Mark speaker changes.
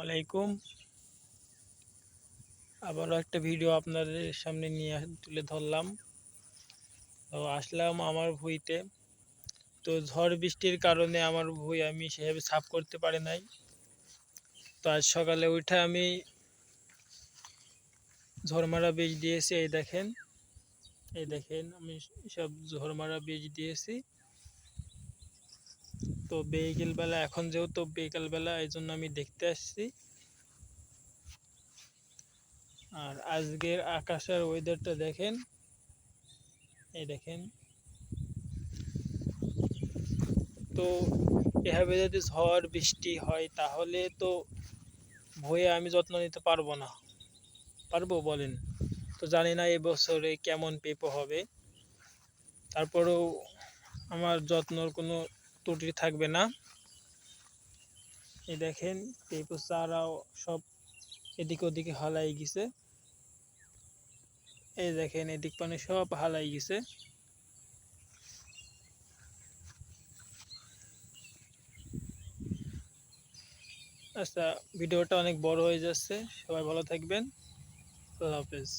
Speaker 1: আলাইকুম। আবারও একটা ভিডিও আপনাদের সামনে নিয়ে তুলে ধরলাম। তো আসলাম আমার ভুঁইতে। তো ঝড় বৃষ্টির কারণে আমার ভুঁই আমি সেভাবে সাফ করতে পারি নাই। তো আজ সকালে উঠে আমি ঝড়মারা বীজ দিয়েছি। এই দেখেন আমি সব ঝড়মারা বীজ দিয়েছি। তো বিকেলবেলা, এখন যেহেতু বিকেলবেলা, এই জন্য আমি দেখতে আসছি। আর আজকের আকাশের ওয়েদারটা দেখেন, এই দেখেন। তো এভাবে যদি ঝড় বৃষ্টি হয় তাহলে তো ভুঁইয়ে আমি যত্ন নিতে পারবো না। পারবো বলেন? তো জানি না এবছরে কেমন পেঁপে হবে। তারপরেও আমার যত্নর কোনো ত্রুটি থাকবে না। এই দেখেন পেঁপে চারাও সব এদিক ওদিকে হালাই গেছে। এই দেখেন এদিক পানে সব হালাই গেছে। আচ্ছা, ভিডিওটা অনেক বড় হয়ে যাচ্ছে। সবাই ভালো থাকবেন। আল্লাহ হাফেজ।